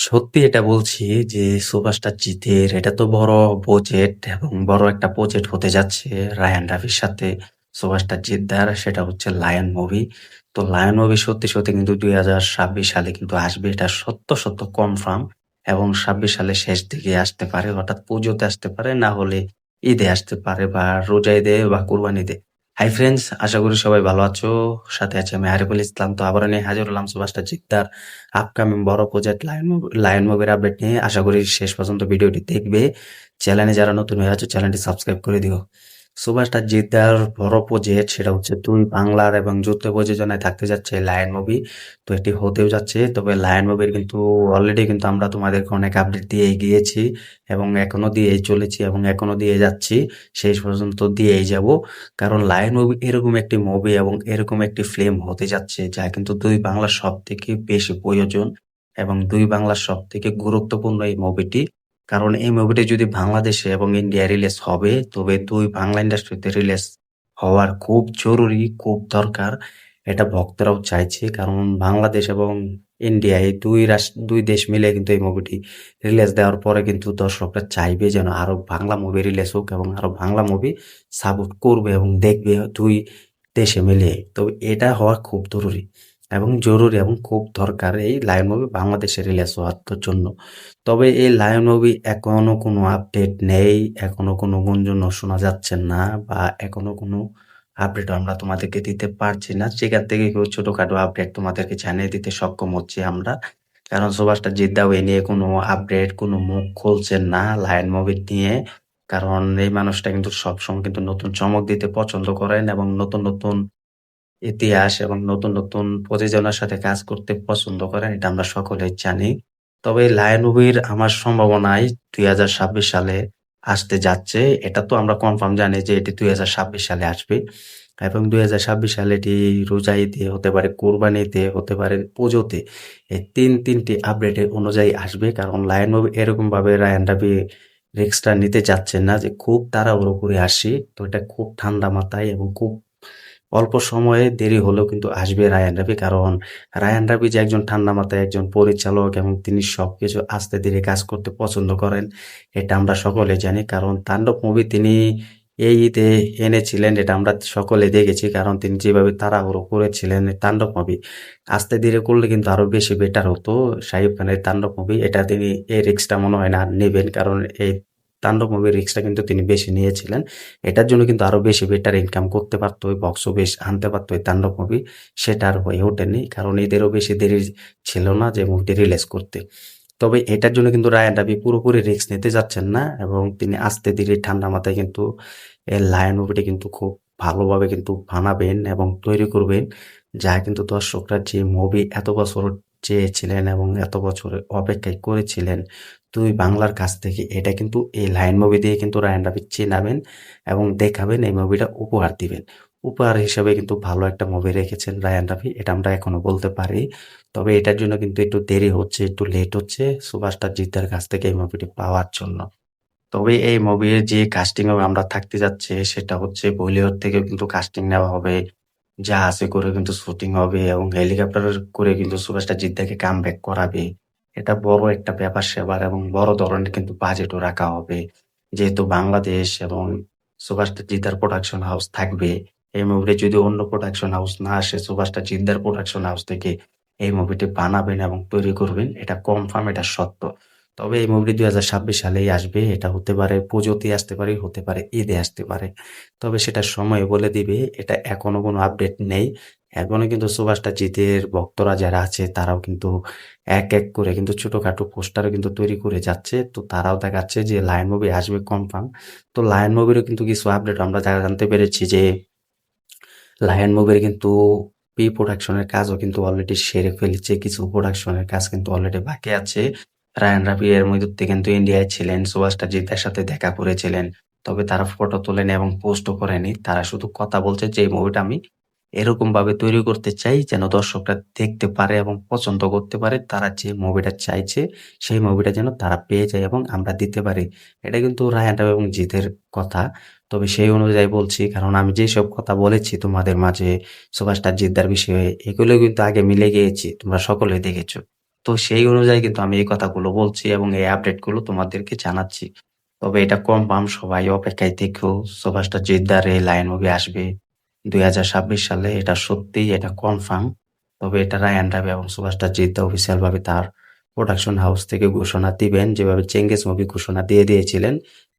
সত্যি এটা বলছি যে সুপারস্টার জিতের এটা তো বড় বাজেট এবং বড় একটা প্রজেক্ট হতে যাচ্ছে রায়ান রাফির সাথে সুপারস্টার জিদ্দার সেটা হচ্ছে লায়ন মুভি। তো লায়ন মুভি সত্যি কিন্তু 2026 সালে কিন্তু আসবে, এটা সত্য কনফার্ম। এবং 26 সালের শেষ দিকে আসতে পারে, হঠাৎ পুজোতে আসতে পারে, না হলে ঈদে আসতে পারে বা রোজা ঈদে বা কুরবানি ঈদে। হাই ফ্রেন্ডস, আশা করি সবাই ভালো আছো। সাথে আছে আমি আরিফুল ইসলাম। তো আবার নিয়ে হাজির হলাম সুপারস্টার জিদ্দার আপকামিং বড় প্রজেক্ট লায়ন মুভির আপডেট নিয়ে। আশা করি শেষ পর্যন্ত ভিডিওটি দেখবে। চ্যানেলে যারা নতুন হয়ে আছে চ্যানেলটি সাবস্ক্রাইব করে দিও। সুপারস্টার জিদ্দার বড় প্রজেক্ট সেটা হচ্ছে দুই বাংলার এবং যৌথ প্রযোজনায় থাকতে যাচ্ছে লায়ন মুভি। তো এটি হতেও যাচ্ছে, তবে লায়ন মুভির কিন্তু অলরেডি কিন্তু আমরা তোমাদেরকে অনেক আপডেট দিয়ে গিয়েছি এবং এখনো দিয়েই চলেছি এবং এখনো দিয়ে যাচ্ছি, শেষ পর্যন্ত দিয়েই যাব। কারণ লায়ন মুভি এরকম একটি মুভি এবং এরকম একটি ফিল্ম হতে যাচ্ছে যা কিন্তু দুই বাংলার সব থেকে বেশি প্রয়োজন এবং দুই বাংলার সব থেকে গুরুত্বপূর্ণ এই মুভিটি। কারণ এই মুভিটি যদি বাংলাদেশে এবং ইন্ডিয়া রিলিজ হবে, তবে দুই বাংলা ইন্ডাস্ট্রিতে রিলিজ হওয়ার খুব জরুরি, খুব দরকার। এটা ভক্তরাও চাইছে, কারণ বাংলাদেশ এবং ইন্ডিয়া এই দুই দেশ মিলে কিন্তু এই মুভিটি রিলিজ দেওয়ার পরে কিন্তু দর্শকরা চাইবে যেন আরো বাংলা মুভি রিলিজ হোক এবং আরো বাংলা মুভি সাপোর্ট করবে এবং দেখবে দুই দেশে মিলে। তো এটা হওয়া খুব জরুরি এবং খুব দরকার এই লায়ন মুভি বাংলাদেশে রিলিজ হওয়ার জন্য। তবে এই লায়ন মুভি এখনো কোনো আপডেট নেই, এখনো কোনো গুঞ্জনও শোনা যাচ্ছে না বা এখনো কোনো আপডেট আমরা তোমাদেরকে দিতে পারছি না। সেখান থেকে কেউ ছোটখাটো আপডেট তোমাদেরকে জানিয়ে দিতে সক্ষম হচ্ছি আমরা। কারণ সুপারস্টার জিদ্দাও এ নিয়ে কোনো আপডেট, কোনো মুখ খুলছেন না লায়ন মুভি নিয়ে। কারণ এই মানুষটা কিন্তু সবসময় কিন্তু নতুন চমক দিতে পছন্দ করেন এবং নতুন ইতিহাস এবং নতুন প্রযোজনার সাথে কাজ করতে পছন্দ করেন, এটা আমরা সকলেই জানি। তবে লায়ন মুভির আমার সম্ভাবনায় 2026 সালে আসতে যাচ্ছে। এটা তো আমরা কনফার্ম জানি যে এটি 2026 সালে আসবে এবং 2026 সালে এটি রোজা ঈদে হতে পারে, কোরবানিতে হতে পারে, পুজোতে। এই তিনটি আপডেটের অনুযায়ী আসবে। কারণ লায়ন মুভি এরকম ভাবে রায়ান রাফি রিস্কটা নিতে চাচ্ছেন না যে খুব তাড়াহুড়ো করে আসি। তো এটা খুব ঠান্ডা মাথায় এবং খুব অল্প সময়ে দেরি হলেও কিন্তু আসবে রায়ান রাফি। কারণ রায়ান রাফি যে একজন ঠান্ডা মাথায় একজন পরিচালক এবং তিনি সবকিছু আস্তে ধীরে কাজ করতে পছন্দ করেন, এটা আমরা সকলে জানি। কারণ তাণ্ডব মুভি তিনি এই ঈদে এনেছিলেন, এটা আমরা সকলে দেখেছি। কারণ তিনি যেভাবে তাড়াহুড়ো করেছিলেন তাণ্ডব মুভি, আস্তে ধীরে করলে কিন্তু আরো বেশি বেটার হতো। শাহিব খানের তাণ্ডব মুভি, এটা তিনি এই রিস্কটা মনে হয় না আর নেবেন। কারণ এই তাণ্ডব মুভির রিস্কটা কিন্তু তিনি বেশি নিয়েছিলেন। এটার জন্য কিন্তু আরো বেশি বেটার ইনকাম করতে পারতো, ওই বক্স অফিস আনতে পারতো এই তাণ্ডব মুভি। সেটা আর হয়ে ওঠেনি, কারণ এদেরও বেশি দেরি ছিল না যে মুভিটি রিলিজ করতে। তবে এটার জন্য কিন্তু রায়ান রাফি পুরোপুরি রিস্ক নিতে যাচ্ছেন না এবং তিনি আস্তে ধীরে ঠান্ডা মাথায় কিন্তু এই লায়ন মুভিটি কিন্তু খুব ভালোভাবে কিন্তু বানাবেন এবং তৈরি করবেন, যা কিন্তু দর্শকরা যে মুভি এত বছর চেয়েছিলেন এবং এত বছর অপেক্ষায় করেছিলেন দুই বাংলার কাছ থেকে, এটা কিন্তু এই লায়ন মুভি দিয়ে কিন্তু রায়ান রাফি চেনাবেন এবং দেখাবেন, এই মুভিটা উপহার দিবেন। উপহার হিসেবে কিন্তু ভালো একটা মুভি রেখেছেন রায়ান রাফি, এটা আমরা এখনো বলতে পারি। তবে এটার জন্য কিন্তু একটু দেরি হচ্ছে, একটু লেট হচ্ছে সুপারস্টার জিতের কাছ থেকে এই মুভিটি পাওয়ার জন্য। তবে এই মুভির যে কাস্টিং এ আমরা থাকতে যাচ্ছে সেটা হচ্ছে বলিউড থেকে কিন্তু কাস্টিং নেওয়া হবে, জাহাজে করে কিন্তু শুটিং হবে এবং হেলিকপ্টারে করে কিন্তু সুপারস্টার জিদ্দাকে কামব্যাক করাবে। এটা বড় একটা ব্যাপার-স্যাপার এবং বড় ধরনের কিন্তু বাজেটও রাখা হবে। যেহেতু বাংলাদেশ এবং সুপারস্টার জিদ্দার প্রোডাকশন হাউস থাকবে, এই মুভিটি যদি অন্য প্রোডাকশন হাউস না আসে, সুপারস্টার জিদ্দার প্রোডাকশন হাউস থেকে এই মুভিটি বানাবেন এবং তৈরি করবেন, এটা কনফার্ম, এটা সত্য। তবে এই মুভিটি 2026 সালেই আসবে। এটা হতে পারে পুজোতে আসতে পারে, হতে পারে ঈদে আসতে পারে। তবে সেটা সময় বলে দিবে। এটা এখনো কোনো আপডেট নেই। এখনো কিন্তু সুপারস্টার জিতের ভক্তরা যারা আছে তারাও কিন্তু এক করে কিন্তু ছোটখাটো পোস্টারও কিন্তু তৈরি করে যাচ্ছে। তো তারাও দেখাচ্ছে যে লায়ন মুভি আসবে কনফার্ম। তো লায়ন মুভিরও কিন্তু কিছু আপডেট আমরা জানতে পেরেছি যে লায়ন মুভির কিন্তু প্রি প্রোডাকশনের কাজও কিন্তু অলরেডি সেরে ফেলেছে। কিছু প্রোডাকশনের কাজ কিন্তু অলরেডি বাকি আছে। রায়ান রাফি এর মধ্যে কিন্তু ইন্ডিয়ায় ছিলেন, সুপারস্টার জিতের সাথে দেখা করেছিলেন। তবে তারা ফটো তোলেনি এবং পোস্টও করেনি। তারা শুধু কথা বলছে যে এই মুভিটা আমি এরকম ভাবে তৈরি করতে চাই যেন দর্শকরা দেখতে পারে এবং পছন্দ করতে পারে। তারা যে মুভিটা চাইছে সেই মুভিটা যেন তারা পেয়ে যায় এবং আমরা দিতে পারি। এটা কিন্তু রায়হান রাফি এবং জিতের কথা। তবে সেই অনুযায়ী বলছি, কারণ আমি যেসব কথা বলেছি তোমাদের মাঝে সুপারস্টার জিদ্দার বিষয়ে, এগুলো কিন্তু আগে মিলে গিয়েছি, তোমরা সকলেই দেখেছো। তো সেই অনুযায়ী কিন্তু আমি এই কথাগুলো বলছি এবং এই আপডেটগুলো তোমাদেরকে জানাচ্ছি। তবে এটা কনফার্ম, সবাই অপেক্ষায় থেকো। সুপারস্টার জিদ্দার এই লায়ন মুভি আসবে ২০২৬ সালে। এটা সত্যিই, এটা কনফার্ম। তবে এটা রায়ান রাফি এবং সুপারস্টার জিদ্দা অফিসিয়াল ভাবে তার প্রোডাকশন হাউস থেকে ঘোষণা দিবেন। যেভাবে চেঙ্গিজ মুভি ঘোষণা দিয়ে দিয়েছিলেন,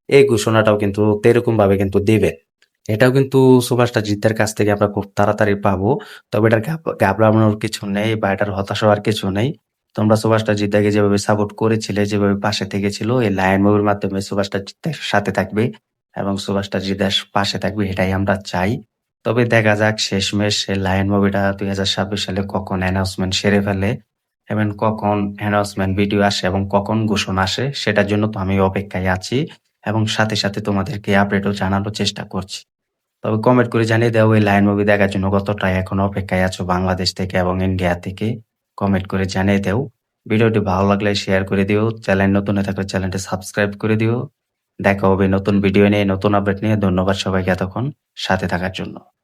এই ঘোষণাটাও কিন্তু এরকম ভাবে কিন্তু দিবেন। এটাও কিন্তু সুপারস্টার জিদ্দার কাছ থেকে আমরা খুব তাড়াতাড়ি পাবো। তবে এটার ঘাবড়ানোর কিছু নেই বা এটার হতাশ হওয়ার কিছু নেই। তোমরা সুপারস্টার জিদ্দাকে যেভাবে সাপোর্ট করেছিলে, যেভাবে পাশে থেকেছিল, এই লায়ন মুভির মাধ্যমে সুপারস্টার জিদ্দার সাথে থাকবে এবং সুপারস্টার জিদ্দার পাশে থাকবে, এটাই আমরা চাই। তবে দেখা যাক শেষমেশ এই লায়ন মুভিটা ২০২৬ সালে কখন অ্যানাউন্সমেন্ট সেরে ফেলে এবং কখন অ্যানাউন্সমেন্ট ভিডিও আসে এবং কখন ঘোষণা আসে, সেটার জন্য তো আমি অপেক্ষায় আছি এবং সাথে সাথে তোমাদেরকে আপডেটও জানানোর চেষ্টা করছি। তবে কমেন্ট করে জানিয়ে দাও এই লায়ন মুভি দেখার জন্য কতটা এখন অপেক্ষায় আছো বাংলাদেশ থেকে এবং ইন্ডিয়া থেকে। কমেন্ট করে জানিয়ে দাও। ভিডিওটি ভালো লাগলে শেয়ার করে দিও। চ্যানেল নতুন হয়ে থাকলে চ্যানেলটি সাবস্ক্রাইব করে দিও। দেখা হবে নতুন ভিডিও নিয়ে, নতুন আপডেট নিয়ে। ধন্যবাদ সবাইকে এতক্ষণ সাথে থাকার জন্য।